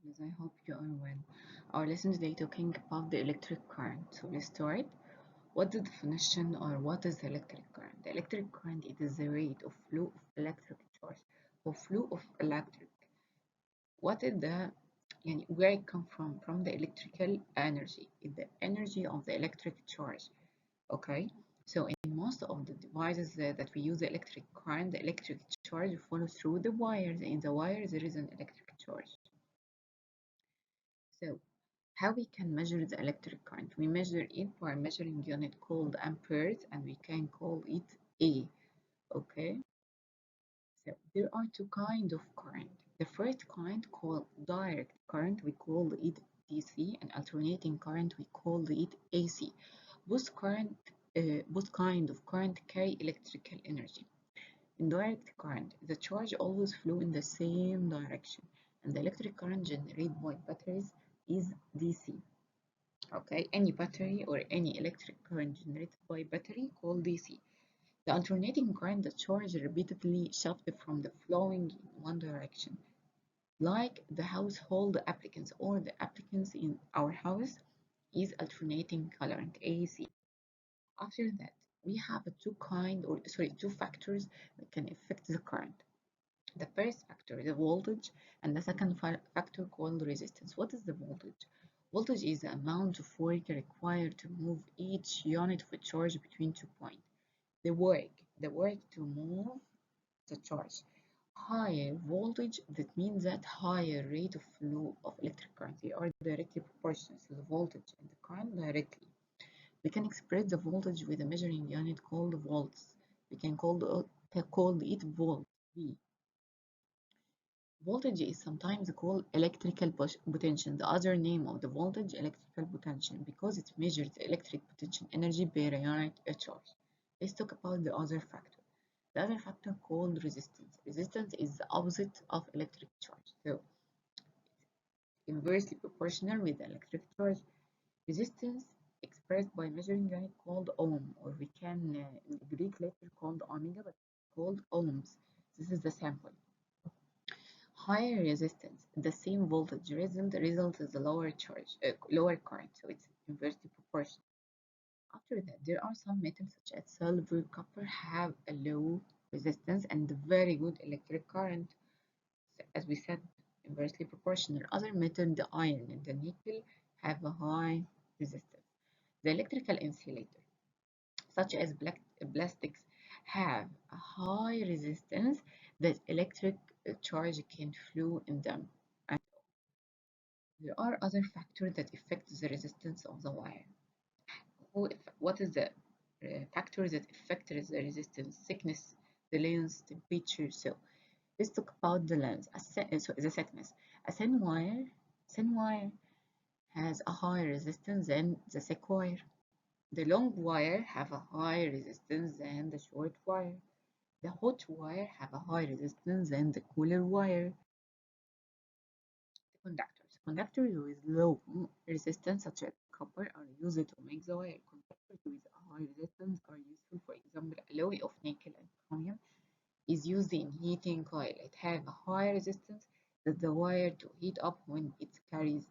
Yes, I hope you are well. Our lesson today talking about the electric current. So let's start. What the definition or what is the electric current? The electric current it is the rate of flow of electric charge or flow of electric. What is the where it come from? From the electrical energy. It's the energy of the electric charge. Okay. So in most of the devices that we use the electric current, the electric charge follows through the wires. In the wires there is an electric charge. So how we can measure the electric current? We measure it by measuring unit called amperes and we can call it A. Okay, so there are two kinds of current. The first kind called direct current, we call it DC, and alternating current, we call it AC. Both kind of current carry electrical energy. In direct current, the charge always flow in the same direction, and the electric current generated by batteries is DC. Okay, any battery or any electric current generated by battery called DC. The alternating current, the charge repeatedly shifted from the flowing in one direction, like the household applicants or the applicants in our house is alternating current AC. After that, we have two factors that can affect the current. The first factor is the voltage, and the second factor called resistance. What is the voltage? Voltage is the amount of work required to move each unit of charge between 2 points. The work to move the charge. Higher voltage, that means that higher rate of flow of electric current. They are directly proportional to the voltage and the current directly. We can express the voltage with a measuring unit called volts. We can call it volt, V. Voltage is sometimes called electrical potential. The other name of the voltage, electrical potential, because it measures the electric potential energy per unit charge. Let's talk about the other factor. The other factor called resistance. Resistance is the opposite of electric charge. So inversely proportional with the electric charge. Resistance expressed by measuring unit called ohm, or we can in the Greek letter called omega, but called ohms. This is the sample. Higher resistance, the same voltage result is a lower current, so it's inversely proportional. After that, there are some metals such as silver, copper have a low resistance and very good electric current, as we said, inversely proportional. Other metals, the iron and the nickel, have a high resistance. The electrical insulator, such as plastics, have a high resistance that electric charge can flow in them. And there are other factors that affect the resistance of the wire. What is the factor that affect the resistance? Thickness, the length, temperature. So let's talk about the length. The thickness. A thin wire has a higher resistance than the thick wire. The long wire have a higher resistance than the short wire. The hot wire have a higher resistance than the cooler wire. The conductors with low resistance, such as copper, are used to make the wire. Conductors with a high resistance are useful. For example, alloy of nickel and chromium is used in heating coil. It have a high resistance that the wire to heat up when it carries